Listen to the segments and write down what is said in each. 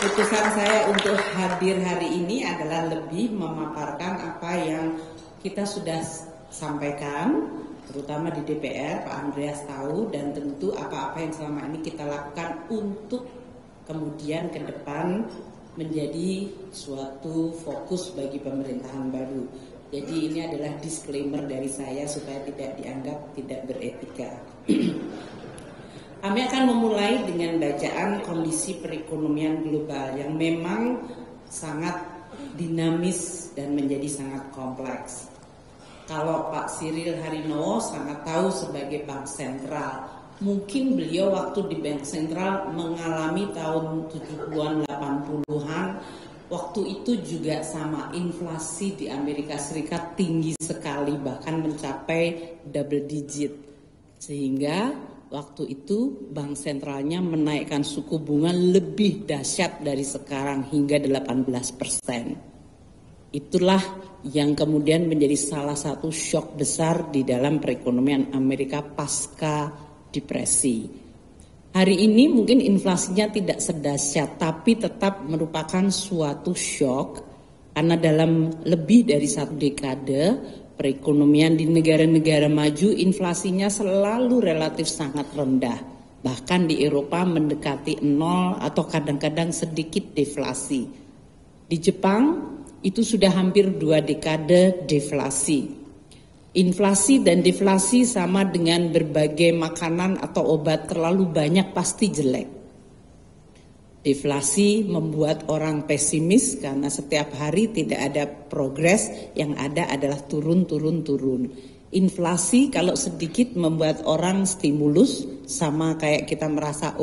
Keputusan saya untuk hadir hari ini adalah lebih memaparkan apa yang kita sudah sampaikan, terutama di DPR, Pak Andreas tahu, dan tentu apa-apa yang selama ini kita lakukan untuk kemudian ke depan menjadi suatu fokus bagi pemerintahan baru. Jadi ini adalah disclaimer dari saya supaya tidak dianggap tidak beretika. Kami akan memulai dengan bacaan kondisi perekonomian global yang memang sangat dinamis dan menjadi sangat kompleks. Kalau Pak Cyril Harinowo sangat tahu sebagai bank sentral, mungkin beliau waktu di bank sentral mengalami tahun 70-an, 80-an, waktu itu juga sama, inflasi di Amerika Serikat tinggi sekali, bahkan mencapai double digit. Sehingga waktu itu bank sentralnya menaikkan suku bunga lebih dahsyat dari sekarang hingga 18%. Itulah yang kemudian menjadi salah satu shock besar di dalam perekonomian Amerika pasca depresi. Hari ini mungkin inflasinya tidak sedahsyat, tapi tetap merupakan suatu shock karena dalam lebih dari satu dekade perekonomian di negara-negara maju inflasinya selalu relatif sangat rendah. Bahkan di Eropa mendekati 0 atau kadang-kadang sedikit deflasi. Di Jepang itu sudah hampir 2 dekade deflasi. Inflasi dan deflasi sama dengan berbagai makanan atau obat, terlalu banyak pasti jelek. Deflasi membuat orang pesimis karena setiap hari tidak ada progres, yang ada adalah turun. Inflasi kalau sedikit membuat orang stimulus, sama kayak kita merasa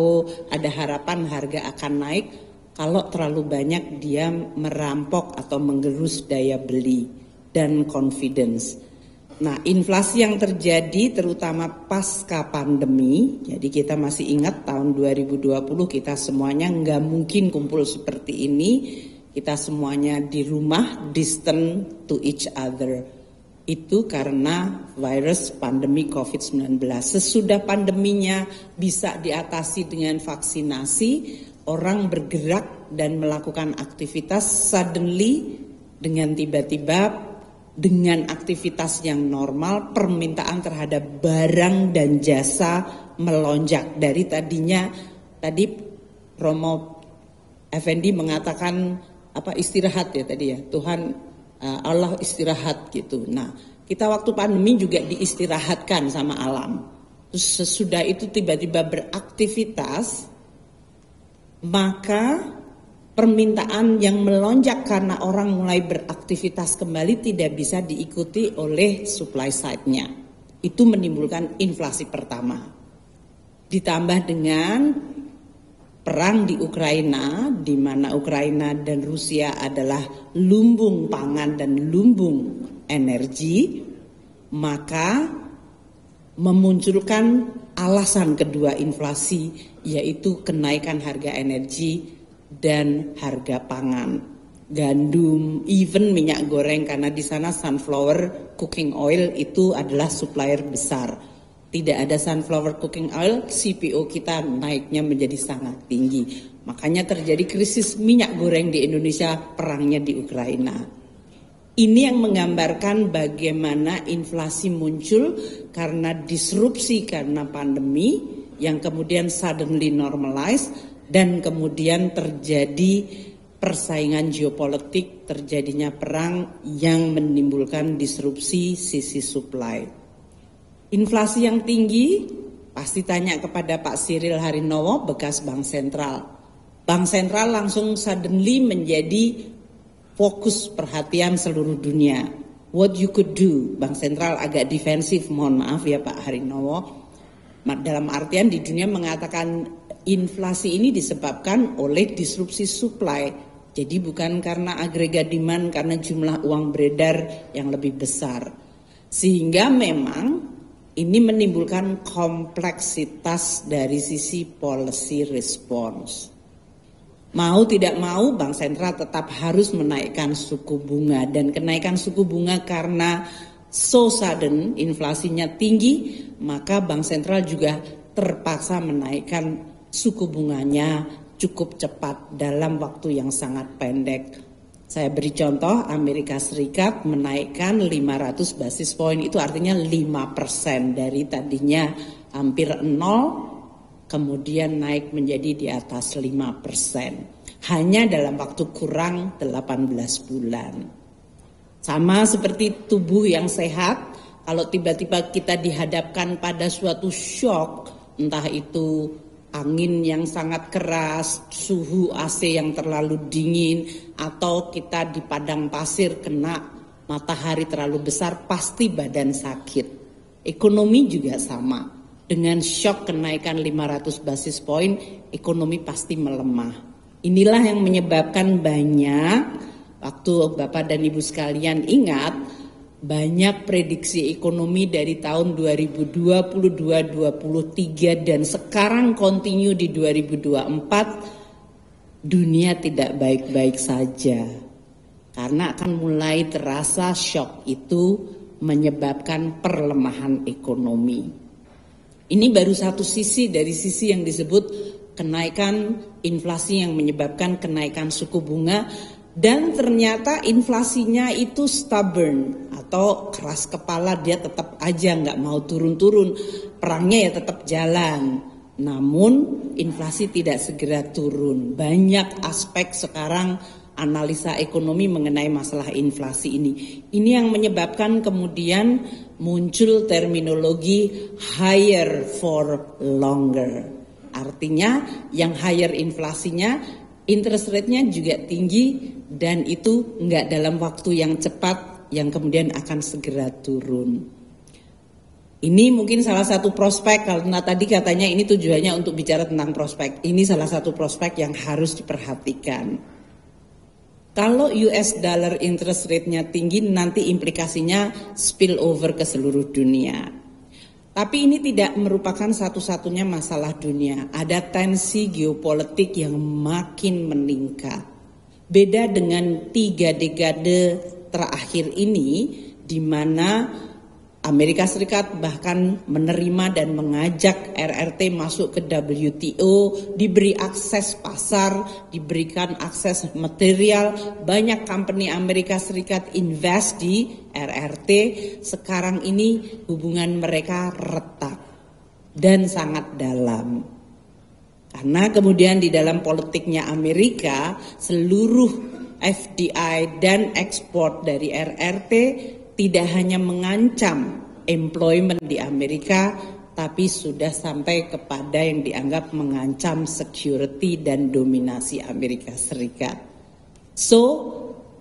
ada harapan harga akan naik. Kalau terlalu banyak dia merampok atau menggerus daya beli dan confidence. Nah, inflasi yang terjadi terutama pasca pandemi, jadi kita masih ingat tahun 2020 kita semuanya nggak mungkin kumpul seperti ini, kita semuanya di rumah, distant to each other. Itu karena virus pandemi COVID-19. Sesudah pandeminya bisa diatasi dengan vaksinasi, orang bergerak dan melakukan aktivitas suddenly dengan tiba-tiba. Dengan aktivitas yang normal, permintaan terhadap barang dan jasa melonjak. Dari tadi Romo Effendi mengatakan istirahat ya tadi ya, Tuhan Allah istirahat gitu. Nah, kita waktu pandemi juga diistirahatkan sama alam. Terus sesudah itu tiba-tiba beraktivitas, maka permintaan yang melonjak karena orang mulai beraktivitas kembali tidak bisa diikuti oleh supply side-nya. Itu menimbulkan inflasi pertama. Ditambah dengan perang di Ukraina, di mana Ukraina dan Rusia adalah lumbung pangan dan lumbung energi, maka memunculkan alasan kedua inflasi, yaitu kenaikan harga energi dan harga pangan, gandum, even minyak goreng, karena di sana sunflower cooking oil itu adalah supplier besar. Tidak ada sunflower cooking oil, CPO kita naiknya menjadi sangat tinggi. Makanya terjadi krisis minyak goreng di Indonesia, perangnya di Ukraina. Ini yang menggambarkan bagaimana inflasi muncul karena disrupsi karena pandemi yang kemudian suddenly normalize. Dan kemudian terjadi persaingan geopolitik, terjadinya perang yang menimbulkan disrupsi sisi supply. Inflasi yang tinggi pasti tanya kepada Pak Cyril Harinowo, bekas Bank Sentral. Bank Sentral langsung suddenly menjadi fokus perhatian seluruh dunia. What you could do, Bank Sentral agak defensif, mohon maaf ya Pak Harinowo. Dalam artian di dunia mengatakan inflasi ini disebabkan oleh disrupsi supply. Jadi bukan karena agregat demand, karena jumlah uang beredar yang lebih besar. Sehingga memang ini menimbulkan kompleksitas dari sisi policy response. Mau tidak mau Bank Sentral tetap harus menaikkan suku bunga, dan kenaikan suku bunga karena so sudden inflasinya tinggi, maka Bank Sentral juga terpaksa menaikkan suku bunganya cukup cepat dalam waktu yang sangat pendek. Saya beri contoh, Amerika Serikat menaikkan 500 basis point, itu artinya 5% dari tadinya hampir 0, kemudian naik menjadi di atas 5%. Hanya dalam waktu kurang 18 bulan. Sama seperti tubuh yang sehat, kalau tiba-tiba kita dihadapkan pada suatu shock, entah itu angin yang sangat keras, suhu AC yang terlalu dingin, atau kita di padang pasir kena matahari terlalu besar, pasti badan sakit. Ekonomi juga sama. Dengan shock kenaikan 500 basis point, ekonomi pasti melemah. Inilah yang menyebabkan banyak, waktu Bapak dan Ibu sekalian ingat, banyak prediksi ekonomi dari tahun 2022-2023 dan sekarang continue di 2024, dunia tidak baik-baik saja. Karena akan mulai terasa shock itu menyebabkan perlemahan ekonomi. Ini baru satu sisi dari sisi yang disebut kenaikan inflasi yang menyebabkan kenaikan suku bunga. Dan ternyata inflasinya itu stubborn atau keras kepala, dia tetap aja nggak mau turun-turun, perangnya ya tetap jalan. Namun inflasi tidak segera turun. Banyak aspek sekarang analisa ekonomi mengenai masalah inflasi ini. Ini yang menyebabkan kemudian muncul terminologi higher for longer. Artinya yang higher inflasinya, interest rate-nya juga tinggi, dan itu enggak dalam waktu yang cepat yang kemudian akan segera turun. Ini mungkin salah satu prospek, karena tadi katanya ini tujuannya untuk bicara tentang prospek. Ini salah satu prospek yang harus diperhatikan. Kalau US dollar interest rate-nya tinggi, nanti implikasinya spill over ke seluruh dunia. Tapi ini tidak merupakan satu-satunya masalah dunia. Ada tensi geopolitik yang makin meningkat. Beda dengan 3 dekade terakhir ini, di mana Amerika Serikat bahkan menerima dan mengajak RRT masuk ke WTO, diberi akses pasar, diberikan akses material, banyak company Amerika Serikat invest di RRT. Sekarang ini hubungan mereka retak dan sangat dalam. Karena kemudian di dalam politiknya Amerika, seluruh FDI dan ekspor dari RRT tidak hanya mengancam employment di Amerika, tapi sudah sampai kepada yang dianggap mengancam security dan dominasi Amerika Serikat. So,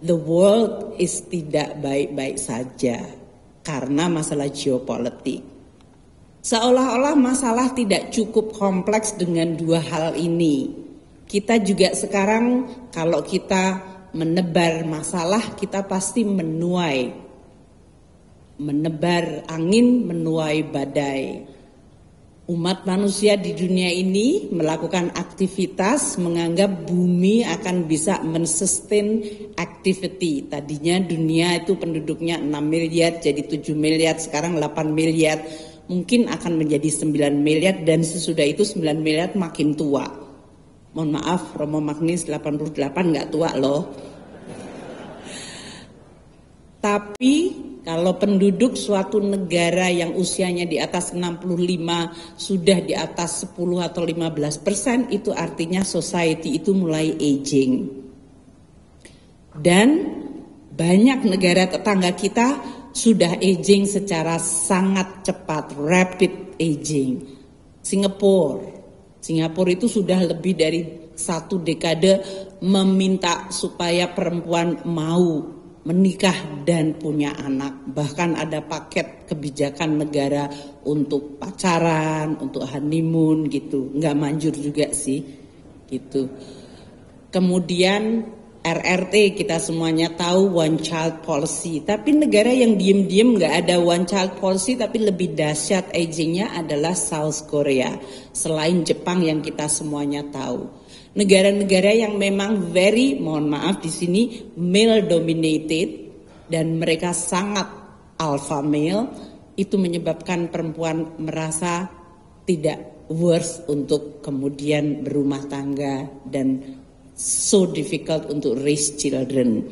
the world is tidak baik-baik saja karena masalah geopolitik. Seolah-olah masalah tidak cukup kompleks dengan dua hal ini. Kita juga sekarang kalau kita menebar masalah, kita pasti menuai. Menebar angin, menuai badai. Umat manusia di dunia ini melakukan aktivitas menganggap bumi akan bisa men-sustain activity. Tadinya dunia itu penduduknya 6 miliar jadi 7 miliar, sekarang 8 miliar. Mungkin akan menjadi 9 miliar dan sesudah itu 9 miliar makin tua. Mohon maaf, Romo Magnis 88 nggak tua loh. Tapi kalau penduduk suatu negara yang usianya di atas 65 sudah di atas 10 atau 15%, itu artinya society itu mulai aging. Dan banyak negara tetangga kita sudah aging secara sangat cepat, rapid aging. Singapura itu sudah lebih dari 1 dekade meminta supaya perempuan mau menikah dan punya anak. Bahkan ada paket kebijakan negara untuk pacaran, untuk honeymoon gitu. Nggak manjur juga sih gitu. Kemudian RRT kita semuanya tahu one child policy. Tapi negara yang diem-diem nggak ada one child policy tapi lebih dahsyat agingnya adalah South Korea. Selain Jepang yang kita semuanya tahu. Negara-negara yang memang mohon maaf di sini male dominated dan mereka sangat alpha male, itu menyebabkan perempuan merasa tidak worth untuk kemudian berumah tangga dan so difficult untuk raise children.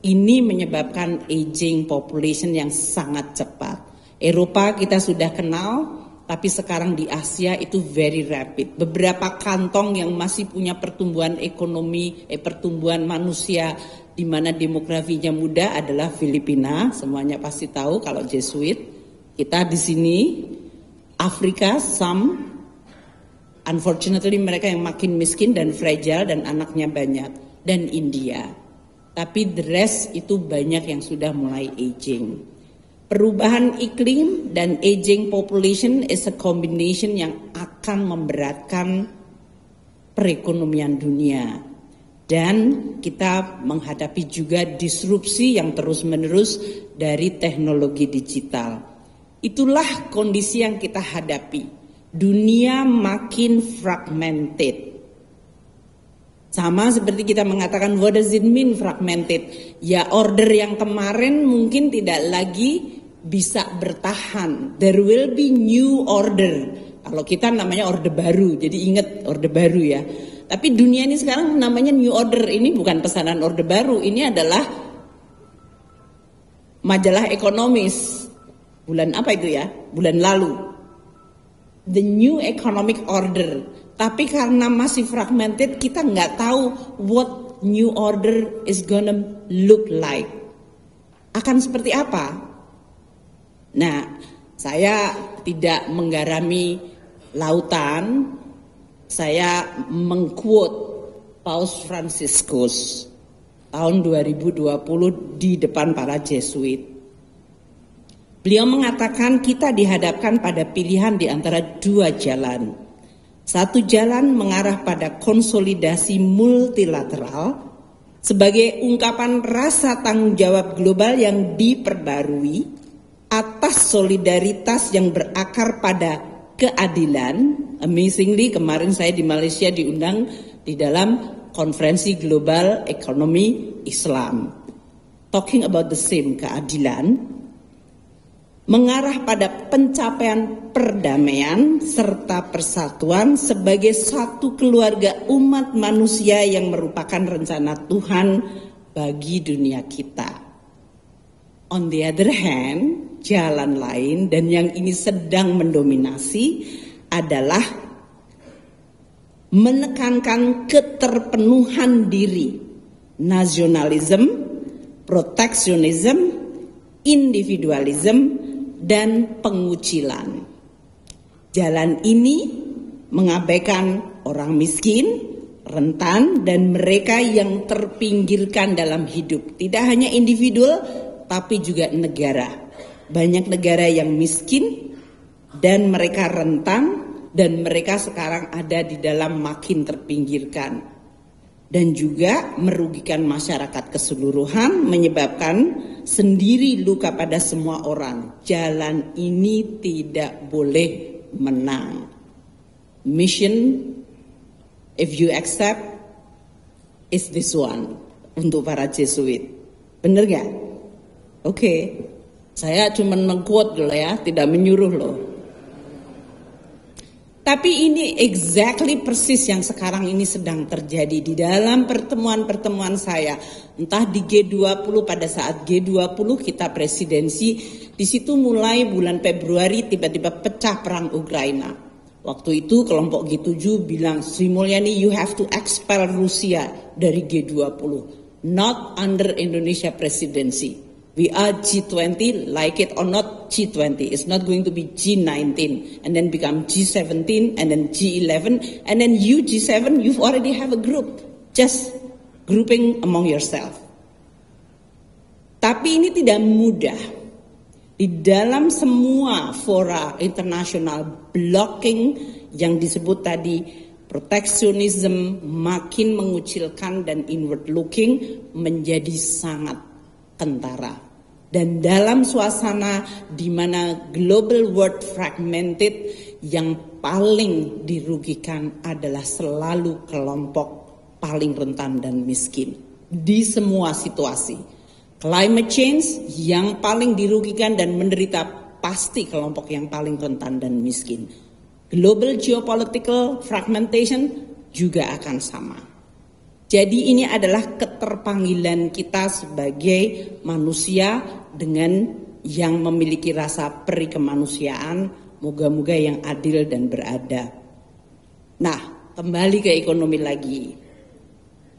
Ini menyebabkan aging population yang sangat cepat. Eropa kita sudah kenal, tapi sekarang di Asia itu very rapid. Beberapa kantong yang masih punya pertumbuhan ekonomi, pertumbuhan manusia di mana demografinya muda adalah Filipina. Semuanya pasti tahu kalau Jesuit. Kita di sini, Afrika, unfortunately mereka yang makin miskin dan fragile dan anaknya banyak. Dan India. Tapi the rest itu banyak yang sudah mulai aging. Perubahan iklim dan aging population is a combination yang akan memberatkan perekonomian dunia. Dan kita menghadapi juga disrupsi yang terus-menerus dari teknologi digital. Itulah kondisi yang kita hadapi. Dunia makin fragmented. Sama seperti kita mengatakan, what does it mean fragmented? Ya, order yang kemarin mungkin tidak lagi bisa bertahan. There will be new order. Kalau kita namanya order baru, jadi ingat order baru ya. Tapi dunia ini sekarang namanya new order. Ini bukan pesanan order baru, ini adalah majalah ekonomis. Bulan apa itu ya? Bulan lalu. The new economic order. Tapi karena masih fragmented, kita nggak tahu what new order is gonna look like. Akan seperti apa? Nah, saya tidak menggarami lautan, saya mengquote Paus Franciscus tahun 2020 di depan para Jesuit. Beliau mengatakan kita dihadapkan pada pilihan di antara dua jalan. Satu jalan mengarah pada konsolidasi multilateral sebagai ungkapan rasa tanggung jawab global yang diperbarui atas solidaritas yang berakar pada keadilan. Amazingly, kemarin saya di Malaysia diundang di dalam konferensi global ekonomi Islam. Talking about the same, keadilan. Mengarah pada pencapaian perdamaian serta persatuan sebagai satu keluarga umat manusia yang merupakan rencana Tuhan bagi dunia kita. On the other hand, jalan lain dan yang ini sedang mendominasi adalah menekankan keterpenuhan diri, nasionalisme, proteksionisme, individualisme, dan pengucilan. Jalan ini mengabaikan orang miskin, rentan, dan mereka yang terpinggirkan dalam hidup. Tidak hanya individu, tapi juga negara. Banyak negara yang miskin dan mereka rentan, dan mereka sekarang ada di dalam makin terpinggirkan. Dan juga merugikan masyarakat keseluruhan, menyebabkan sendiri luka pada semua orang. Jalan ini tidak boleh menang. Mission, if you accept, is this one untuk para Jesuit. Bener gak? Oke. Saya cuma meng-quote dulu ya, tidak menyuruh loh. Tapi ini exactly persis yang sekarang ini sedang terjadi di dalam pertemuan-pertemuan saya. Entah di G20, pada saat G20 kita presidensi, di situ mulai bulan Februari tiba-tiba pecah perang Ukraina. Waktu itu kelompok G7 bilang, Sri Mulyani, you have to expel Rusia dari G20. Not under Indonesia presidency. We are G20, like it or not, G20. It's not going to be G19 and then become G17 and then G11 and then you G7, you already have a group. Just grouping among yourself. Tapi ini tidak mudah. Di dalam semua fora internasional, blocking yang disebut tadi, proteksionisme makin mengucilkan dan inward looking menjadi sangat kentara. Dan dalam suasana di mana global world fragmented, yang paling dirugikan adalah selalu kelompok paling rentan dan miskin. Di semua situasi. Climate change yang paling dirugikan dan menderita pasti kelompok yang paling rentan dan miskin. Global geopolitical fragmentation juga akan sama. Jadi ini adalah keterpanggilan kita sebagai manusia dengan yang memiliki rasa peri kemanusiaan, moga-moga yang adil dan beradab. Nah, kembali ke ekonomi lagi.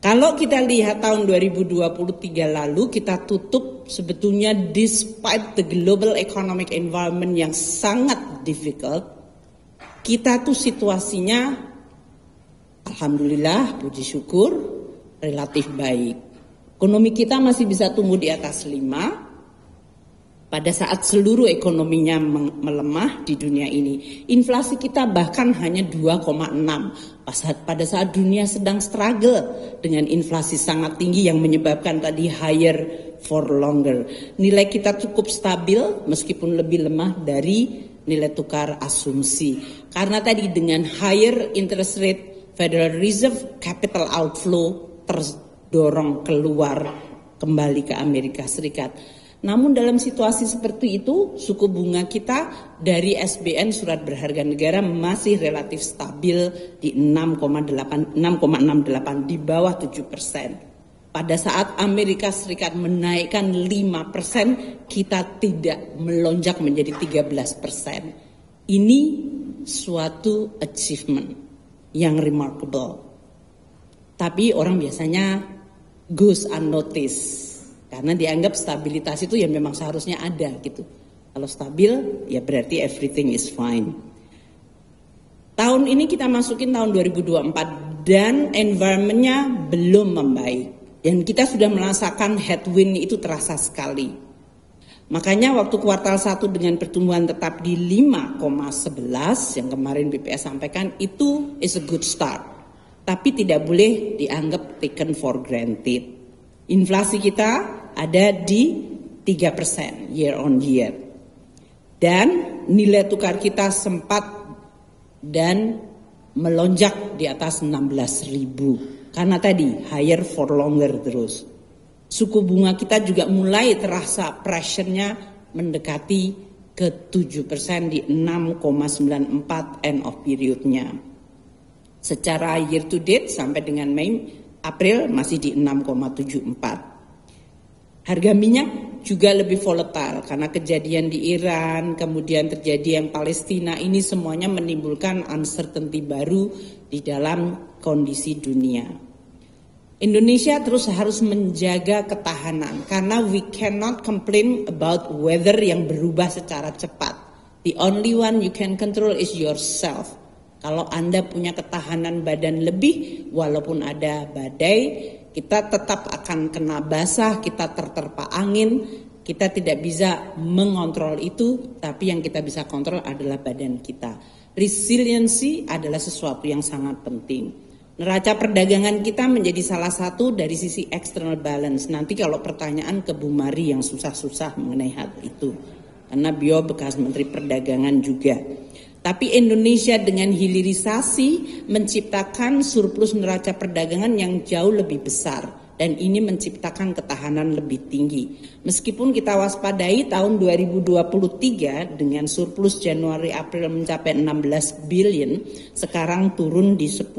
Kalau kita lihat tahun 2023 lalu, kita tutup sebetulnya despite the global economic environment yang sangat difficult, kita tuh situasinya alhamdulillah, puji syukur, relatif baik. Ekonomi kita masih bisa tumbuh di atas 5 pada saat seluruh ekonominya melemah di dunia ini. Inflasi kita bahkan hanya 2,6 pada saat dunia sedang struggle dengan inflasi sangat tinggi yang menyebabkan tadi higher for longer. Nilai kita cukup stabil meskipun lebih lemah dari nilai tukar asumsi. Karena tadi dengan higher interest rate, Federal Reserve capital outflow terdorong keluar kembali ke Amerika Serikat. Namun dalam situasi seperti itu, suku bunga kita dari SBN surat berharga negara masih relatif stabil di 6,68 di bawah 7%. Pada saat Amerika Serikat menaikkan 5%, kita tidak melonjak menjadi 13%. Ini suatu achievement yang remarkable. Tapi orang biasanya goes unnoticed. Karena dianggap stabilitas itu ya memang seharusnya ada gitu. Kalau stabil ya berarti everything is fine. Tahun ini kita masukin tahun 2024 dan environmentnya belum membaik. Dan kita sudah merasakan headwind itu terasa sekali. Makanya waktu kuartal 1 dengan pertumbuhan tetap di 5,11 yang kemarin BPS sampaikan itu is a good start. Tapi tidak boleh dianggap taken for granted. Inflasi kita ada di 3% year on year. Dan nilai tukar kita sempat dan melonjak di atas 16.000. Karena tadi higher for longer terus. Suku bunga kita juga mulai terasa pressure-nya mendekati ke 7% di 6,94 end of period-nya. Secara year to date sampai dengan April masih di 6,74. Harga minyak juga lebih volatile karena kejadian di Iran, kemudian terjadi yang Palestina, ini semuanya menimbulkan uncertainty baru di dalam kondisi dunia. Indonesia terus harus menjaga ketahanan karena we cannot complain about weather yang berubah secara cepat. The only one you can control is yourself. Kalau Anda punya ketahanan badan lebih, walaupun ada badai, kita tetap akan kena basah, kita terterpa angin, kita tidak bisa mengontrol itu, tapi yang kita bisa kontrol adalah badan kita. Resiliency adalah sesuatu yang sangat penting. Neraca perdagangan kita menjadi salah satu dari sisi external balance. Nanti kalau pertanyaan ke Bu Mari yang susah-susah mengenai hal itu. Karena beliau bekas Menteri Perdagangan juga. Tapi Indonesia dengan hilirisasi menciptakan surplus neraca perdagangan yang jauh lebih besar. Dan ini menciptakan ketahanan lebih tinggi. Meskipun kita waspadai tahun 2023 dengan surplus Januari-April mencapai 16 billion, sekarang turun di 10,9.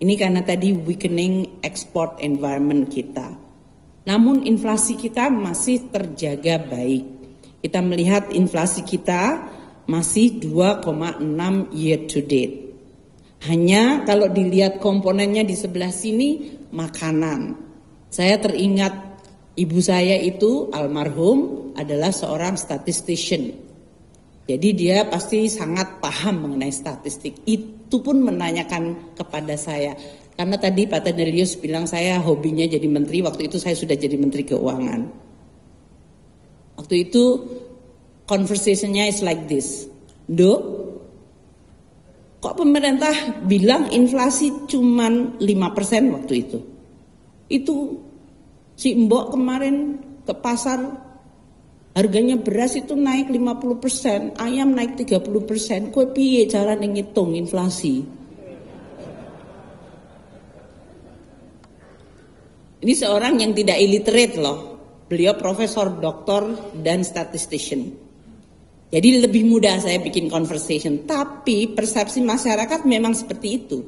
Ini karena tadi weakening export environment kita. Namun inflasi kita masih terjaga baik. Kita melihat inflasi kita masih 2,6 year to date. Hanya kalau dilihat komponennya di sebelah sini, makanan. Saya teringat ibu saya itu almarhum adalah seorang statistician. Jadi dia pasti sangat paham mengenai statistik. Itu pun menanyakan kepada saya. Karena tadi Pak Tedelius bilang saya hobinya jadi menteri, waktu itu saya sudah jadi menteri keuangan. Waktu itu conversationnya is like this. Dok, kok pemerintah bilang inflasi cuman 5% waktu itu? Itu si Mbok kemarin ke pasar harganya beras itu naik 50%, ayam naik 30%. Kok piye cara ngitung inflasi? Ini seorang yang tidak illiterate loh. Beliau profesor, doktor, dan statistician. Jadi lebih mudah saya bikin conversation. Tapi persepsi masyarakat memang seperti itu.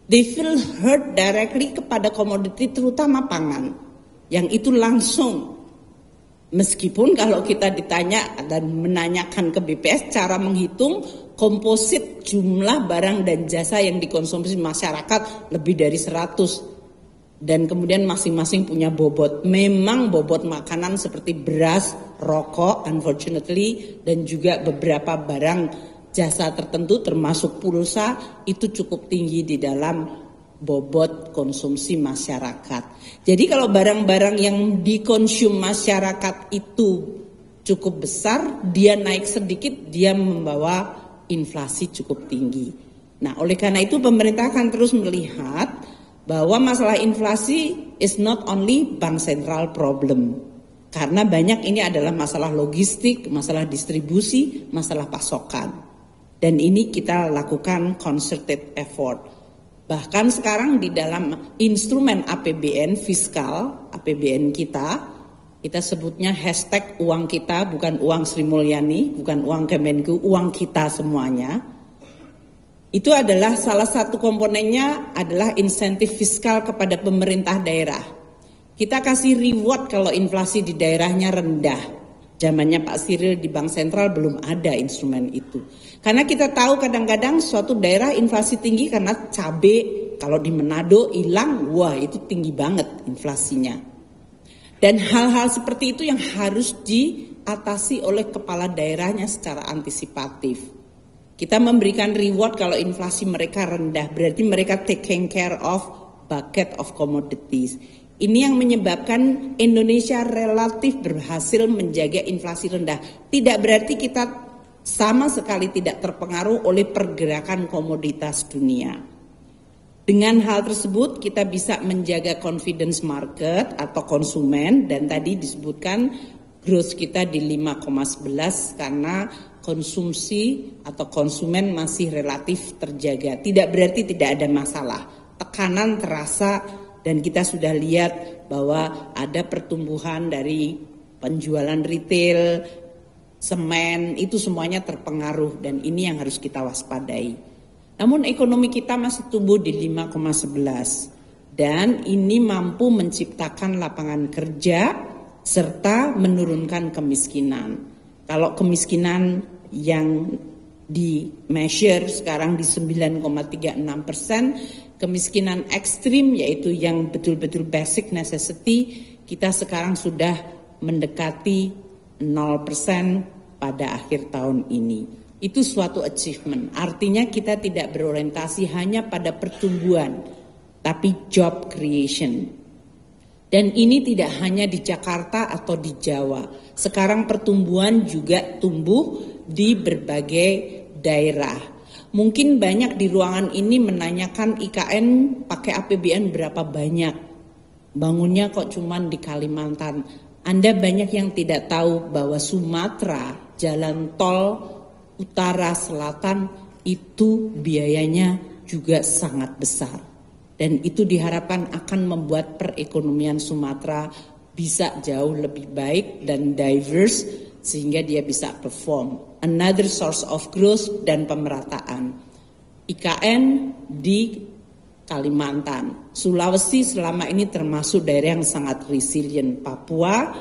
They feel hurt directly kepada komoditi terutama pangan. Yang itu langsung. Meskipun kalau kita ditanya dan menanyakan ke BPS cara menghitung komposit jumlah barang dan jasa yang dikonsumsi masyarakat lebih dari 100. Dan kemudian masing-masing punya bobot. Memang bobot makanan seperti beras, rokok, unfortunately, dan juga beberapa barang jasa tertentu termasuk pulsa itu cukup tinggi di dalam bobot konsumsi masyarakat. Jadi kalau barang-barang yang dikonsum masyarakat itu cukup besar, dia naik sedikit, dia membawa inflasi cukup tinggi. Nah, oleh karena itu pemerintah akan terus melihat bahwa masalah inflasi is not only bank sentral problem. Karena banyak ini adalah masalah logistik, masalah distribusi, masalah pasokan. Dan ini kita lakukan concerted effort. Bahkan sekarang di dalam instrumen APBN fiskal, APBN kita sebutnya hashtag uang kita, bukan uang Sri Mulyani, bukan uang Kemenku, uang kita semuanya. Itu adalah salah satu komponennya adalah insentif fiskal kepada pemerintah daerah. Kita kasih reward kalau inflasi di daerahnya rendah. Zamannya Pak Cyril di Bank Sentral belum ada instrumen itu. Karena kita tahu kadang-kadang suatu daerah inflasi tinggi karena cabai kalau di Manado hilang, wah itu tinggi banget inflasinya. Dan hal-hal seperti itu yang harus diatasi oleh kepala daerahnya secara antisipatif. Kita memberikan reward kalau inflasi mereka rendah, berarti mereka taking care of bucket of commodities. Ini yang menyebabkan Indonesia relatif berhasil menjaga inflasi rendah. Tidak berarti kita sama sekali tidak terpengaruh oleh pergerakan komoditas dunia. Dengan hal tersebut kita bisa menjaga confidence market atau konsumen, dan tadi disebutkan growth kita di 5,11 karena konsumsi atau konsumen masih relatif terjaga. Tidak berarti tidak ada masalah. Tekanan terasa dan kita sudah lihat bahwa ada pertumbuhan dari penjualan retail, semen, itu semuanya terpengaruh dan ini yang harus kita waspadai. Namun ekonomi kita masih tumbuh di 5,11 dan ini mampu menciptakan lapangan kerja serta menurunkan kemiskinan. Kalau kemiskinan yang di measure sekarang di 9,36%, kemiskinan ekstrim yaitu yang betul-betul basic necessity kita sekarang sudah mendekati 0% pada akhir tahun ini. Itu suatu achievement, artinya kita tidak berorientasi hanya pada pertumbuhan, tapi job creation. Dan ini tidak hanya di Jakarta atau di Jawa. Sekarang pertumbuhan juga tumbuh di berbagai daerah. Mungkin banyak di ruangan ini menanyakan IKN pakai APBN berapa banyak. Bangunnya kok cuman di Kalimantan. Anda banyak yang tidak tahu bahwa Sumatera, jalan tol utara selatan itu biayanya juga sangat besar. Dan itu diharapkan akan membuat perekonomian Sumatera bisa jauh lebih baik dan diverse sehingga dia bisa perform. Another source of growth dan pemerataan. IKN di Kalimantan. Sulawesi selama ini termasuk daerah yang sangat resilient. Papua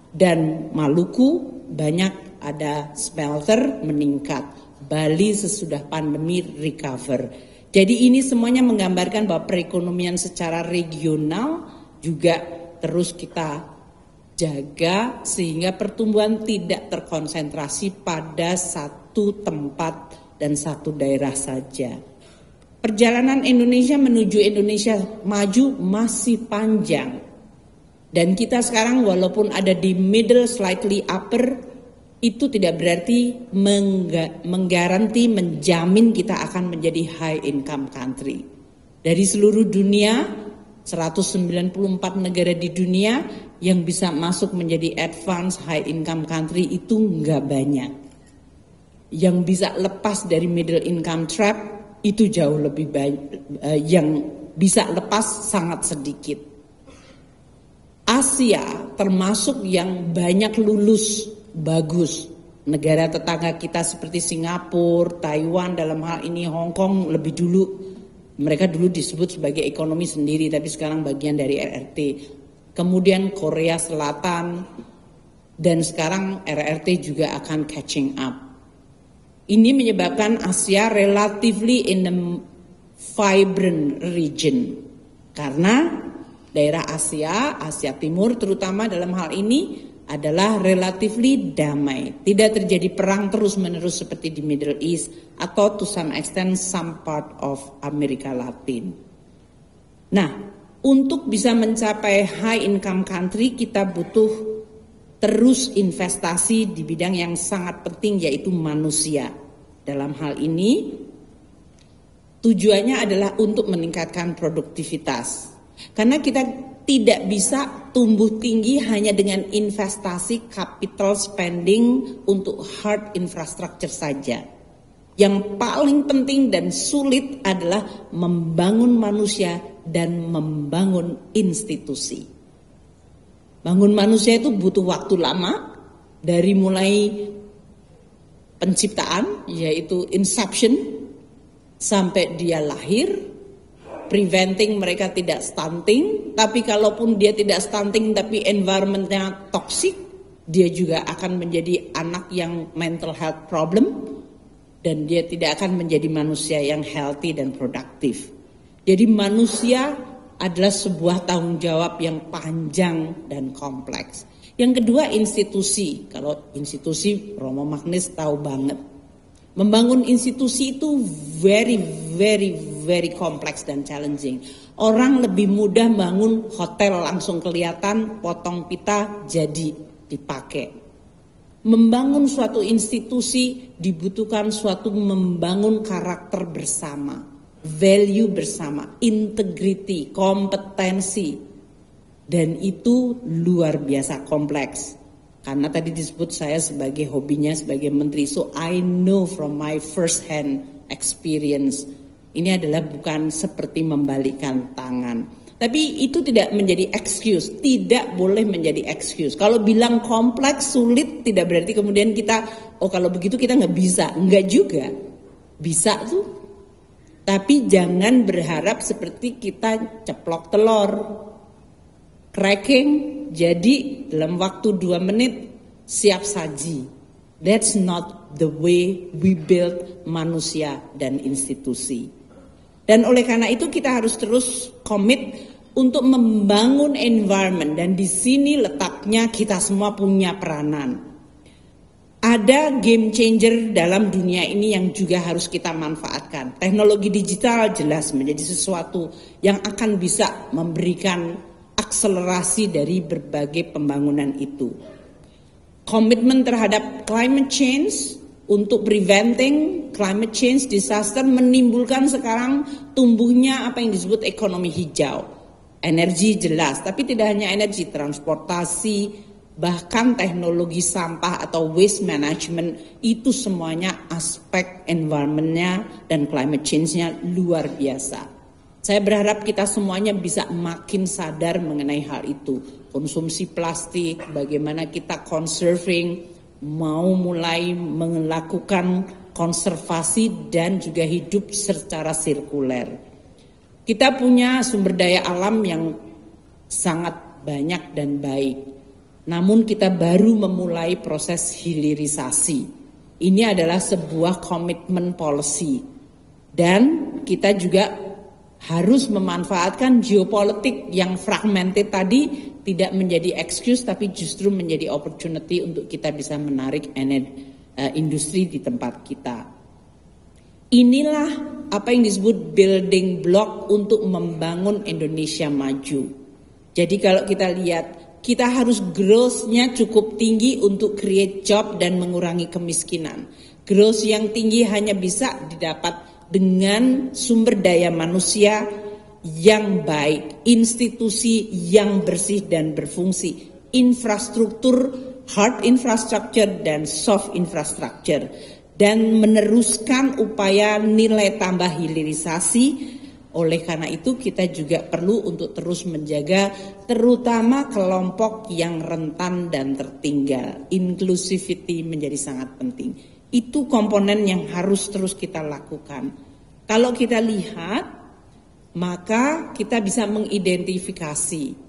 dan Maluku banyak ada smelter meningkat. Bali sesudah pandemi recover. Jadi ini semuanya menggambarkan bahwa perekonomian secara regional juga terus kita jaga sehingga pertumbuhan tidak terkonsentrasi pada satu tempat dan satu daerah saja. Perjalanan Indonesia menuju Indonesia maju masih panjang. Dan kita sekarang walaupun ada di middle slightly upper, itu tidak berarti menggaranti, menjamin kita akan menjadi high income country. Dari seluruh dunia, 194 negara di dunia yang bisa masuk menjadi advanced high income country itu nggak banyak. Yang bisa lepas dari middle income trap itu jauh lebih banyak, yang bisa lepas sangat sedikit. Asia termasuk yang banyak lulus bagus, Negara tetangga kita seperti Singapura, Taiwan dalam hal ini Hong Kong lebih dulu, mereka dulu disebut sebagai ekonomi sendiri tapi sekarang bagian dari RRT. Kemudian Korea Selatan dan sekarang RRT juga akan catching up. Ini menyebabkan Asia relatively in a vibrant region karena daerah Asia Timur terutama dalam hal ini adalah relatively damai. Tidak terjadi perang terus-menerus seperti di Middle East atau to some extent some part of Amerika Latin. Nah, untuk bisa mencapai high income country kita butuh terus investasi di bidang yang sangat penting yaitu manusia. Dalam hal ini tujuannya adalah untuk meningkatkan produktivitas. Karena kita tidak bisa tumbuh tinggi hanya dengan investasi capital spending untuk hard infrastructure saja. Yang paling penting dan sulit adalah membangun manusia dan membangun institusi. Bangun manusia itu butuh waktu lama, dari mulai penciptaan yaitu inception sampai dia lahir, preventing mereka tidak stunting, tapi kalaupun dia tidak stunting tapi environmentnya toxic, dia juga akan menjadi anak yang mental health problem dan dia tidak akan menjadi manusia yang healthy dan produktif. Jadi manusia adalah sebuah tanggung jawab yang panjang dan kompleks. Yang kedua institusi, kalau institusi Romo Magnis tahu banget. Membangun institusi itu very kompleks dan challenging. Orang lebih mudah bangun hotel langsung kelihatan, potong pita jadi dipakai. Membangun suatu institusi dibutuhkan suatu membangun karakter bersama, value bersama, integrity, kompetensi. Dan itu luar biasa kompleks. Karena tadi disebut saya sebagai hobinya sebagai menteri, so I know from my first hand experience. Ini adalah bukan seperti membalikkan tangan. Tapi itu tidak menjadi excuse, tidak boleh menjadi excuse. Kalau bilang kompleks, sulit, tidak berarti kemudian kita, oh kalau begitu kita nggak bisa. Nggak juga, bisa tuh. Tapi jangan berharap seperti kita ceplok telur. Cracking, jadi dalam waktu 2 menit siap saji. That's not the way we build manusia dan institusi. Dan oleh karena itu kita harus terus komit untuk membangun environment. Dan di sini letaknya kita semua punya peranan. Ada game changer dalam dunia ini yang juga harus kita manfaatkan. Teknologi digital jelas menjadi sesuatu yang akan bisa memberikan akselerasi dari berbagai pembangunan itu. Komitmen terhadap climate change untuk preventing climate change disaster menimbulkan sekarang tumbuhnya apa yang disebut ekonomi hijau. Energi jelas, tapi tidak hanya energi, transportasi, bahkan teknologi sampah atau waste management, itu semuanya aspek environment-nya dan climate change-nya luar biasa. Saya berharap kita semuanya bisa makin sadar mengenai hal itu. Konsumsi plastik, bagaimana kita conserving, mau mulai melakukan konservasi dan juga hidup secara sirkuler. Kita punya sumber daya alam yang sangat banyak dan baik. Namun kita baru memulai proses hilirisasi. Ini adalah sebuah komitmen policy. Dan kita juga harus memanfaatkan geopolitik yang fragmented tadi tidak menjadi excuse tapi justru menjadi opportunity untuk kita bisa menarik industri di tempat kita. Inilah apa yang disebut building block untuk membangun Indonesia maju. Jadi kalau kita lihat, kita harus growth-nya cukup tinggi untuk create job dan mengurangi kemiskinan. Growth yang tinggi hanya bisa didapat dengan sumber daya manusia yang baik, institusi yang bersih dan berfungsi, infrastruktur, hard infrastructure dan soft infrastructure, dan meneruskan upaya nilai tambah hilirisasi Oleh karena itu kita juga perlu untuk terus menjaga terutama kelompok yang rentan dan tertinggal. Inclusivity menjadi sangat penting. Itu komponen yang harus terus kita lakukan. Kalau kita lihat, maka kita bisa mengidentifikasi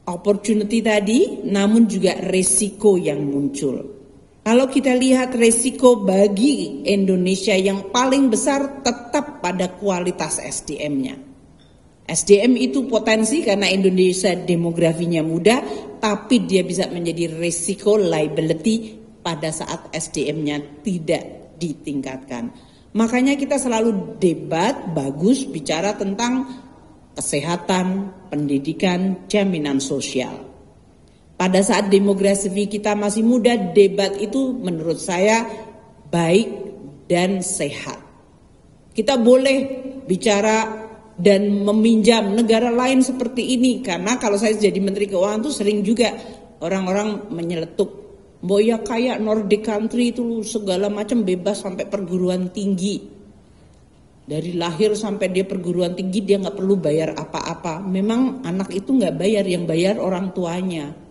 opportunity tadi, namun juga resiko yang muncul. Kalau kita lihat resiko bagi Indonesia yang paling besar tetap pada kualitas SDM-nya. SDM itu potensi karena Indonesia demografinya muda, tapi dia bisa menjadi resiko liability pada saat SDM-nya tidak ditingkatkan. Makanya kita selalu debat bagus bicara tentang kesehatan, pendidikan, jaminan sosial. Pada saat demografi kita masih muda, debat itu menurut saya baik dan sehat. Kita boleh bicara dan meminjam negara lain seperti ini, karena kalau saya jadi Menteri Keuangan tuh sering juga orang-orang menyeletuk, "Mbok ya kayak Nordic country itu segala macam bebas sampai perguruan tinggi. Dari lahir sampai dia perguruan tinggi dia nggak perlu bayar apa-apa." Memang anak itu nggak bayar, yang bayar orang tuanya.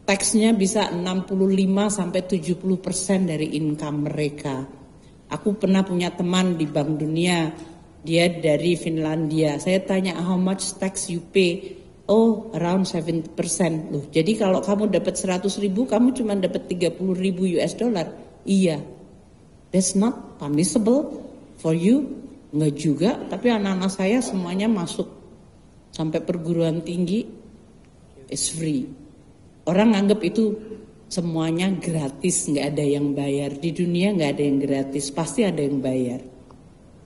Taxnya bisa 65 sampai 70% dari income mereka. Aku pernah punya teman di Bank Dunia, dia dari Finlandia. Saya tanya, how much tax you pay? Oh, around 70%. Loh, jadi kalau kamu dapat 100.000, kamu cuma dapat 30.000 US dollar. Iya. That's not punishable for you. Enggak juga, tapi anak-anak saya semuanya masuk sampai perguruan tinggi, is free. Orang anggap itu semuanya gratis, nggak ada yang bayar. Di dunia nggak ada yang gratis, pasti ada yang bayar.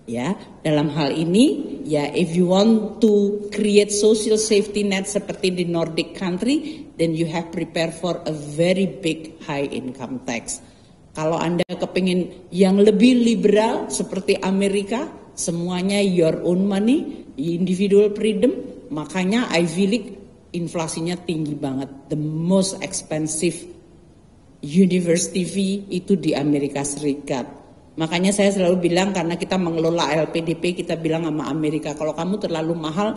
Ya, dalam hal ini, ya if you want to create social safety net seperti di Nordic country, then you have prepare for a very big high income tax. Kalau Anda kepingin yang lebih liberal seperti Amerika, semuanya your own money, individual freedom, makanya Ivy League inflasinya tinggi banget. The most expensive university fee itu di Amerika Serikat. Makanya saya selalu bilang, karena kita mengelola LPDP, kita bilang sama Amerika, kalau kamu terlalu mahal,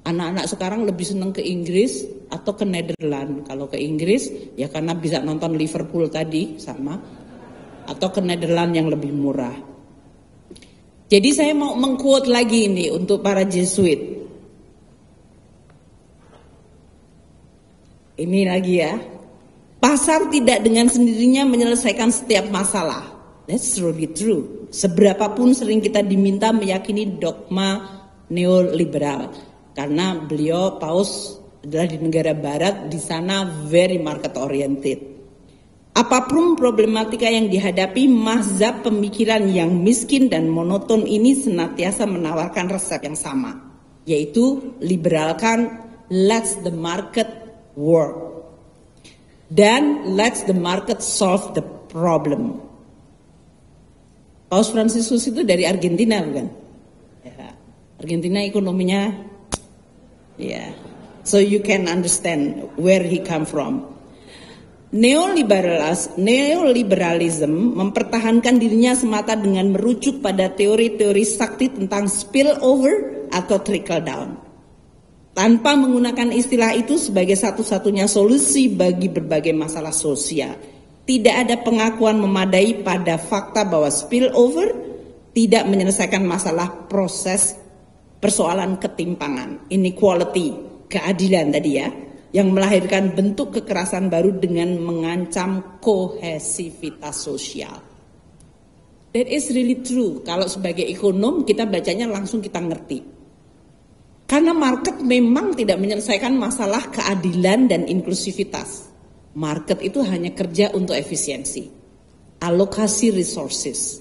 anak-anak sekarang lebih senang ke Inggris atau ke Netherlands. Kalau ke Inggris ya karena bisa nonton Liverpool tadi sama, atau ke Netherlands yang lebih murah. Jadi saya mau mengquote lagi ini untuk para Jesuit. Ini lagi ya, pasar tidak dengan sendirinya menyelesaikan setiap masalah. That's really true. Seberapapun sering kita diminta meyakini dogma neoliberal, karena beliau Paus adalah di negara Barat, di sana very market oriented. Apapun problematika yang dihadapi, mazhab pemikiran yang miskin dan monoton ini senantiasa menawarkan resep yang sama, yaitu liberalkan, let's the market work, dan let's the market solve the problem. Paus Fransiskus itu dari Argentina bukan? Ya, Argentina ekonominya, ya, so you can understand where he come from. Neoliberalism mempertahankan dirinya semata dengan merujuk pada teori-teori sakti tentang spillover atau trickle down, tanpa menggunakan istilah itu sebagai satu-satunya solusi bagi berbagai masalah sosial. Tidak ada pengakuan memadai pada fakta bahwa spillover tidak menyelesaikan masalah proses persoalan ketimpangan, inequality, keadilan tadi ya, yang melahirkan bentuk kekerasan baru dengan mengancam kohesivitas sosial. That is really true. Kalau sebagai ekonom kita bacanya langsung kita ngerti. Karena market memang tidak menyelesaikan masalah keadilan dan inklusivitas. Market itu hanya kerja untuk efisiensi, alokasi resources.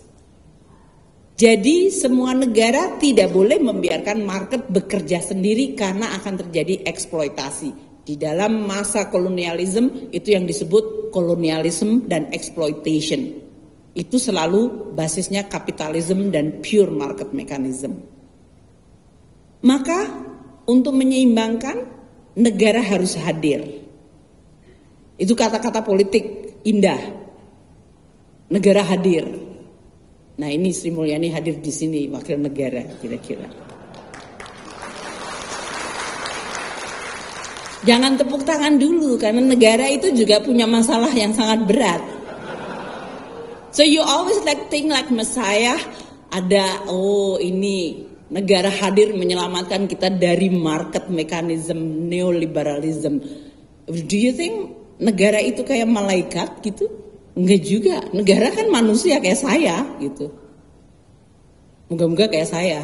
Jadi semua negara tidak boleh membiarkan market bekerja sendiri karena akan terjadi eksploitasi. Di dalam masa kolonialisme itu yang disebut kolonialisme dan exploitation. Itu selalu basisnya kapitalisme dan pure market mechanism. Maka untuk menyeimbangkan, negara harus hadir. Itu kata-kata politik indah. Negara hadir. Nah ini Sri Mulyani hadir di sini, wakil negara kira-kira. Jangan tepuk tangan dulu, karena negara itu juga punya masalah yang sangat berat. So you always think like Messiah, ada, oh ini negara hadir menyelamatkan kita dari market mechanism neoliberalism. Do you think negara itu kayak malaikat gitu? Enggak juga, negara kan manusia kayak saya gitu. Moga-moga kayak saya.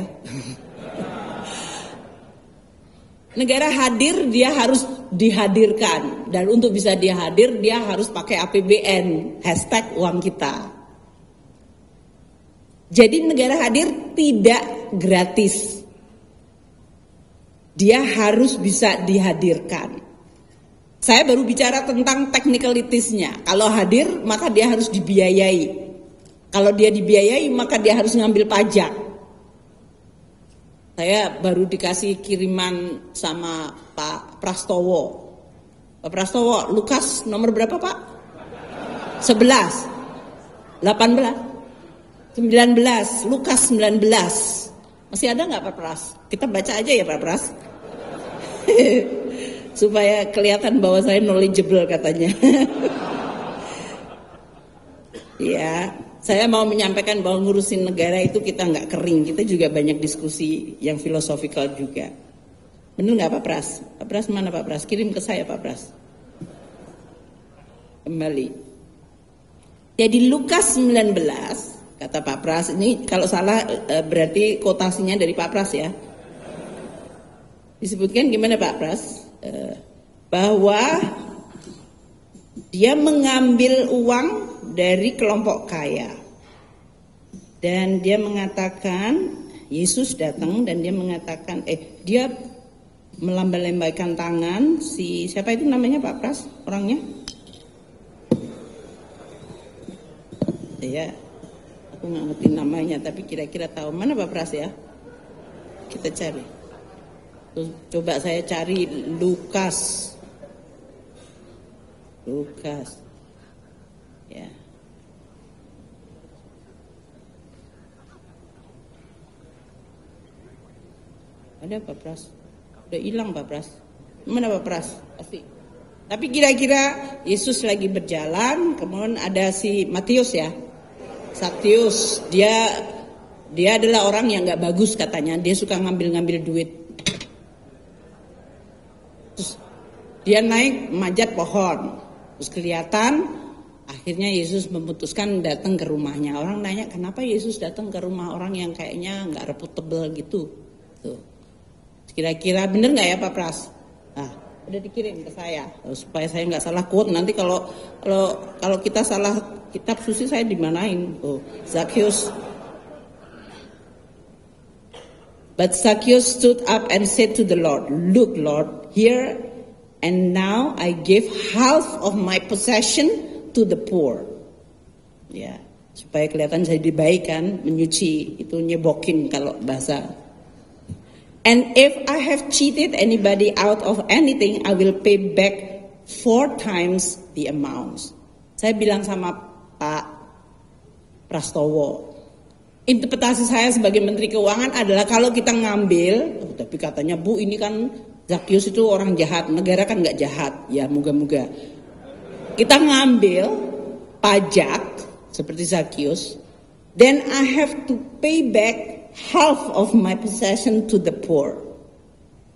Negara hadir, dia harus dihadirkan. Dan untuk bisa dia hadir, dia harus pakai APBN, hashtag uang kita. Jadi negara hadir tidak gratis. Dia harus bisa dihadirkan. Saya baru bicara tentang technicalitiesnya. Kalau hadir, maka dia harus dibiayai. Kalau dia dibiayai, maka dia harus ngambil pajak. Saya baru dikasih kiriman sama Pak Prastowo. Pak Prastowo, Lukas nomor berapa Pak? 11, 18, 19, Lukas 19. Masih ada nggak Pak Pras? Kita baca aja ya Pak Pras. Supaya kelihatan bahwa saya knowledgeable katanya. Ya, saya mau menyampaikan bahwa ngurusin negara itu kita nggak kering, kita juga banyak diskusi yang filosofikal juga. Bener nggak Pak Pras? Pak Pras mana Pak Pras? Kirim ke saya Pak Pras. Kembali. Jadi Lukas 19, kata Pak Pras, ini kalau salah berarti kotasinya dari Pak Pras ya. Disebutkan gimana Pak Pras? Bahwa dia mengambil uang dari kelompok kaya. Dan dia mengatakan, Yesus datang dan dia mengatakan, dia melambai-lambaikan tangan, siapa itu namanya Pak Pras orangnya? Ya, aku nggak ngerti namanya, tapi kira-kira tahu mana Pak Pras ya? Kita cari. Coba saya cari Lukas. Ya. Ada Pak Pras? Udah hilang Pak Pras. Mana Pak Pras? Pasti. Tapi kira-kira Yesus lagi berjalan, kemudian ada si Matius ya. Sakyus, dia adalah orang yang nggak bagus katanya. Dia suka ngambil-ngambil duit. Terus dia naik manjat pohon. Terus kelihatan, akhirnya Yesus memutuskan datang ke rumahnya. Orang nanya, kenapa Yesus datang ke rumah orang yang kayaknya nggak reputable gitu? Tuh. Kira-kira bener nggak ya Pak Pras? Nah, udah dikirim ke saya supaya saya nggak salah quote. Nanti kalau kita salah kitab suci saya dimanain? Oh, Zacchaeus. But Zacchaeus stood up and said to the Lord, "Look, Lord, here and now I give half of my possession to the poor." Ya, supaya kelihatan saya dibaikan, menyuci, itu nyebokin kalau bahasa. "And if I have cheated anybody out of anything, I will pay back 4 times the amount." Saya bilang sama Pak Prastowo, interpretasi saya sebagai Menteri Keuangan adalah kalau kita ngambil, tapi katanya Bu ini kan Zacchaeus itu orang jahat, negara kan nggak jahat, ya moga-moga. Kita ngambil pajak seperti Zacchaeus, then I have to pay back half of my possession to the poor.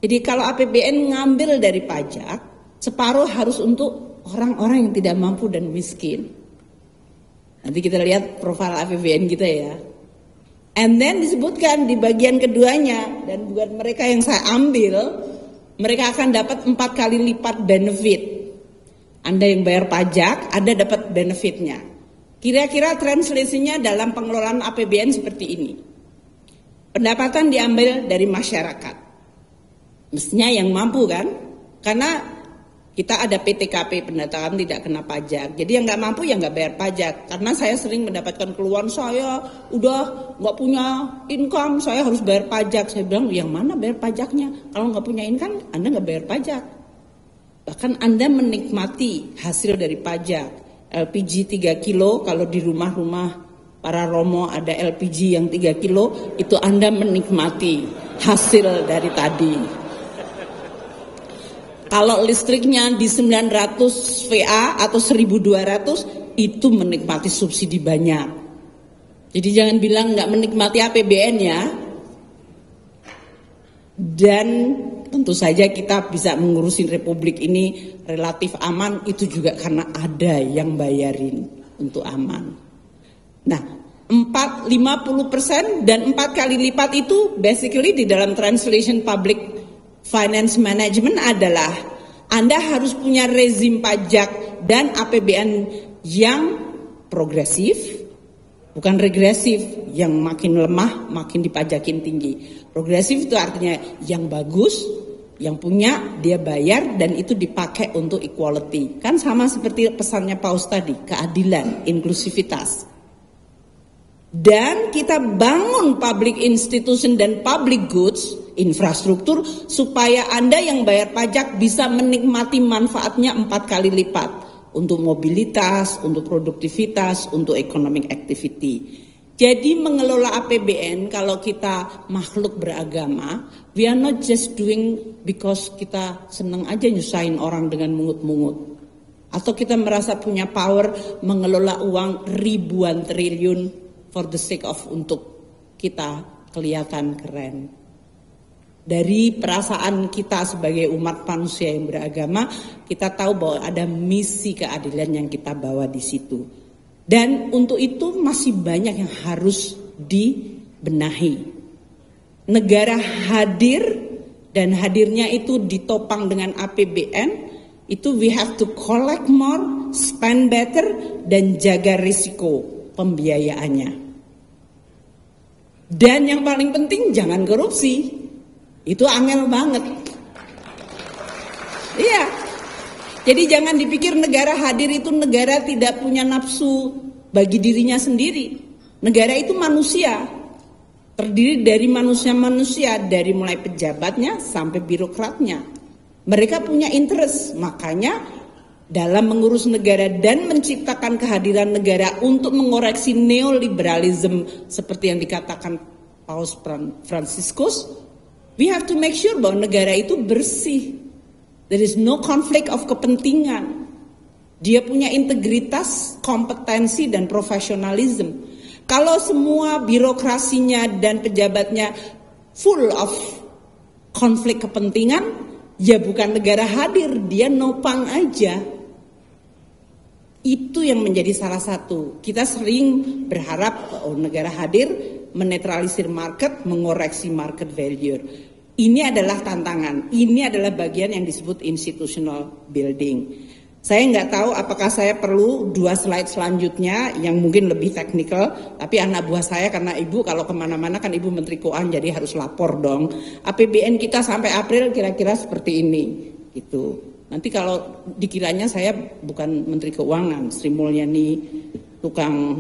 Jadi kalau APBN ngambil dari pajak, separuh harus untuk orang-orang yang tidak mampu dan miskin. Nanti kita lihat profil APBN kita ya. And then disebutkan di bagian keduanya, dan buat mereka yang saya ambil, mereka akan dapat 4 kali lipat benefit. Anda yang bayar pajak, Anda dapat benefitnya. Kira-kira translasinya dalam pengelolaan APBN seperti ini. Pendapatan diambil dari masyarakat. Mestinya yang mampu kan? Karena kita ada PTKP, pendapatan tidak kena pajak. Jadi yang nggak mampu ya nggak bayar pajak. Karena saya sering mendapatkan keluhan, saya udah nggak punya income, saya harus bayar pajak. Saya bilang, yang mana bayar pajaknya? Kalau nggak punya income, Anda nggak bayar pajak. Bahkan Anda menikmati hasil dari pajak. LPG 3 kilo, kalau di rumah-rumah para romo ada LPG yang 3 kilo, itu Anda menikmati hasil dari tadi. Kalau listriknya di 900 VA atau 1200 itu menikmati subsidi banyak. Jadi jangan bilang nggak menikmati APBN ya. Dan tentu saja kita bisa mengurusin republik ini relatif aman itu juga karena ada yang bayarin untuk aman. Nah, 50% dan 4 kali lipat itu basically di dalam translation public finance management adalah Anda harus punya rezim pajak dan APBN yang progresif, bukan regresif, yang makin lemah makin dipajakin tinggi. Progresif itu artinya yang bagus, yang punya dia bayar dan itu dipakai untuk equality. Kan sama seperti pesannya Paus tadi, keadilan, inklusivitas. Dan kita bangun public institution dan public goods, infrastruktur, supaya Anda yang bayar pajak bisa menikmati manfaatnya 4 kali lipat. Untuk mobilitas, untuk produktivitas, untuk economic activity. Jadi mengelola APBN kalau kita makhluk beragama, we are not just doing because kita senang aja nyusahin orang dengan mungut-mungut. Atau kita merasa punya power mengelola uang ribuan triliun for the sake of untuk kita kelihatan keren. Dari perasaan kita sebagai umat manusia yang beragama, kita tahu bahwa ada misi keadilan yang kita bawa di situ. Dan untuk itu masih banyak yang harus dibenahi. Negara hadir dan hadirnya itu ditopang dengan APBN, itu we have to collect more, spend better, dan jaga risiko pembiayaannya. Dan yang paling penting jangan korupsi. Itu angel banget. Iya. Jadi jangan dipikir negara hadir itu negara tidak punya nafsu bagi dirinya sendiri. Negara itu manusia. Terdiri dari manusia-manusia dari mulai pejabatnya sampai birokratnya. Mereka punya interest, makanya dalam mengurus negara dan menciptakan kehadiran negara untuk mengoreksi neoliberalisme seperti yang dikatakan Paus Franciscus, we have to make sure bahwa negara itu bersih. There is no conflict of kepentingan. Dia punya integritas, kompetensi, dan profesionalisme. Kalau semua birokrasinya dan pejabatnya full of konflik kepentingan, ya bukan negara hadir, dia nopang aja. Itu yang menjadi salah satu. Kita sering berharap negara hadir menetralisir market, mengoreksi market value. Ini adalah tantangan, ini adalah bagian yang disebut institutional building. Saya nggak tahu apakah saya perlu 2 slide selanjutnya yang mungkin lebih teknikal, tapi anak buah saya karena ibu kalau kemana-mana kan ibu Menteri Keuangan jadi harus lapor dong. APBN kita sampai April kira-kira seperti ini, gitu. Nanti kalau dikiranya saya bukan Menteri Keuangan, Sri Mulyani tukang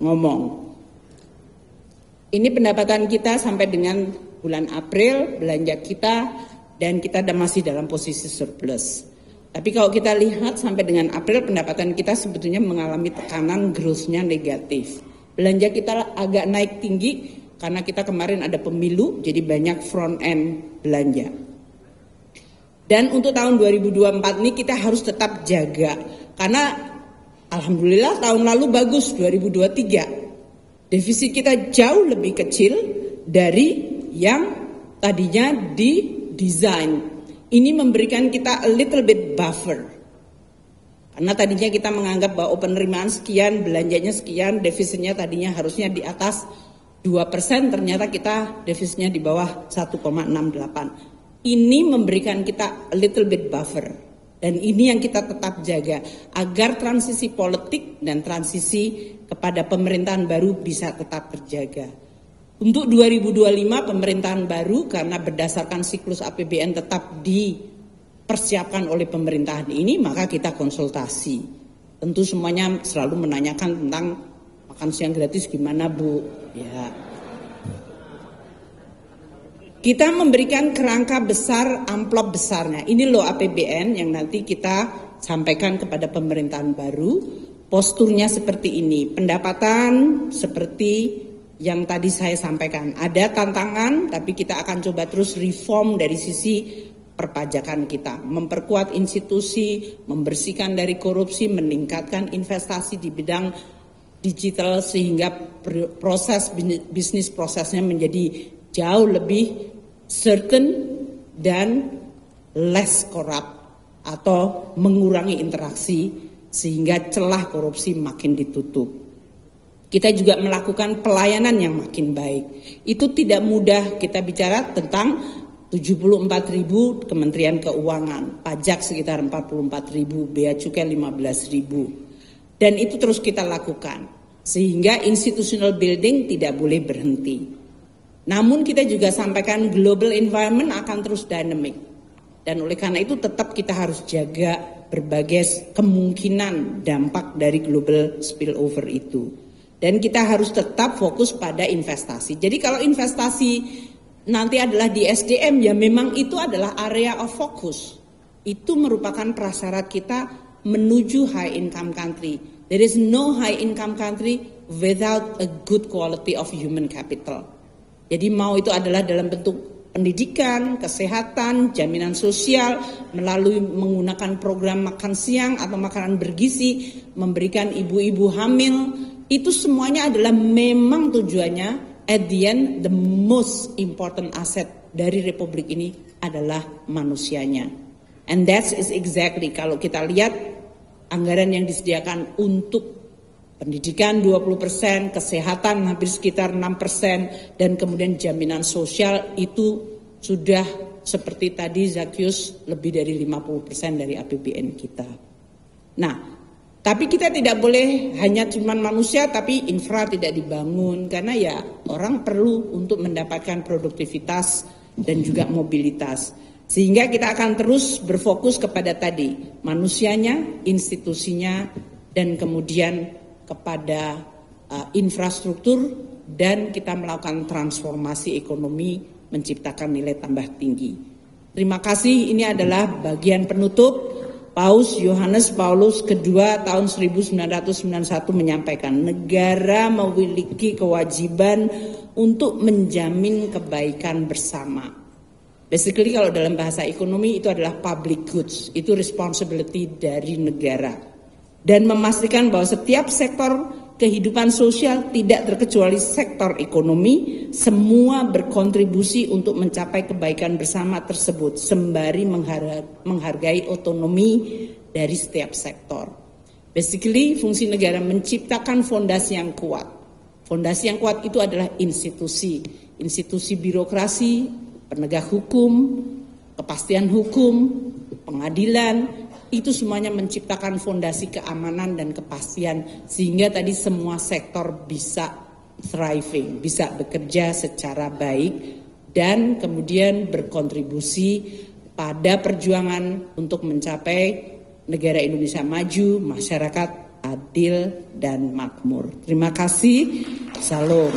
ngomong. Ini pendapatan kita sampai dengan bulan April, belanja kita, dan kita masih dalam posisi surplus. Tapi kalau kita lihat sampai dengan April, pendapatan kita sebetulnya mengalami tekanan growth-nya negatif. Belanja kita agak naik tinggi karena kita kemarin ada pemilu, jadi banyak front end belanja. Dan untuk tahun 2024 ini kita harus tetap jaga, karena alhamdulillah tahun lalu bagus 2023. Defisit kita jauh lebih kecil dari yang tadinya didesain. Ini memberikan kita a little bit buffer. Karena tadinya kita menganggap bahwa penerimaan sekian, belanjanya sekian, defisitnya tadinya harusnya di atas 2%, ternyata kita defisitnya di bawah 1,68. Ini memberikan kita a little bit buffer. Dan ini yang kita tetap jaga agar transisi politik dan transisi kepada pemerintahan baru bisa tetap terjaga. Untuk 2025 pemerintahan baru karena berdasarkan siklus APBN tetap dipersiapkan oleh pemerintahan ini, maka kita konsultasi. Tentu semuanya selalu menanyakan tentang makan siang gratis gimana Bu? Ya. Kita memberikan kerangka besar, amplop besarnya. Ini loh APBN yang nanti kita sampaikan kepada pemerintahan baru. Posturnya seperti ini, pendapatan seperti yang tadi saya sampaikan. Ada tantangan, tapi kita akan coba terus reform dari sisi perpajakan kita, memperkuat institusi, membersihkan dari korupsi, meningkatkan investasi di bidang digital sehingga proses bisnis prosesnya menjadi jauh lebih certain dan less corrupt atau mengurangi interaksi sehingga celah korupsi makin ditutup. Kita juga melakukan pelayanan yang makin baik. Itu tidak mudah, kita bicara tentang 74.000 Kementerian Keuangan, pajak sekitar 44.000, bea cukai 15.000. Dan itu terus kita lakukan, sehingga institutional building tidak boleh berhenti. Namun kita juga sampaikan global environment akan terus dynamic. Dan oleh karena itu tetap kita harus jaga berbagai kemungkinan dampak dari global spillover itu. Dan kita harus tetap fokus pada investasi. Jadi kalau investasi nanti adalah di SDM, ya memang itu adalah area of focus. Itu merupakan prasyarat kita menuju high income country. There is no high income country without a good quality of human capital. Jadi mau itu adalah dalam bentuk pendidikan, kesehatan, jaminan sosial, melalui menggunakan program makan siang atau makanan bergizi, memberikan ibu-ibu hamil, itu semuanya adalah memang tujuannya at the end, the most important asset dari Republik ini adalah manusianya. And that is exactly, kalau kita lihat anggaran yang disediakan untuk pendidikan 20%, kesehatan hampir sekitar 6%, dan kemudian jaminan sosial itu sudah seperti tadi Zakius lebih dari 50% dari APBN kita. Nah, tapi kita tidak boleh hanya cuma manusia tapi infra tidak dibangun karena ya orang perlu untuk mendapatkan produktivitas dan juga mobilitas. Sehingga kita akan terus berfokus kepada tadi manusianya, institusinya, dan kemudian kepada infrastruktur, dan kita melakukan transformasi ekonomi menciptakan nilai tambah tinggi. Terima kasih, ini adalah bagian penutup. Paus Yohanes Paulus II tahun 1991 menyampaikan, negara memiliki kewajiban untuk menjamin kebaikan bersama. Basically kalau dalam bahasa ekonomi itu adalah public goods, itu responsibility dari negara. Dan memastikan bahwa setiap sektor kehidupan sosial tidak terkecuali sektor ekonomi, semua berkontribusi untuk mencapai kebaikan bersama tersebut sembari menghargai otonomi dari setiap sektor. Basically fungsi negara menciptakan fondasi yang kuat. Fondasi yang kuat itu adalah institusi, institusi birokrasi, penegak hukum, kepastian hukum, pengadilan. Itu semuanya menciptakan fondasi keamanan dan kepastian sehingga tadi semua sektor bisa thriving, bisa bekerja secara baik dan kemudian berkontribusi pada perjuangan untuk mencapai negara Indonesia maju, masyarakat adil dan makmur. Terima kasih. Salam.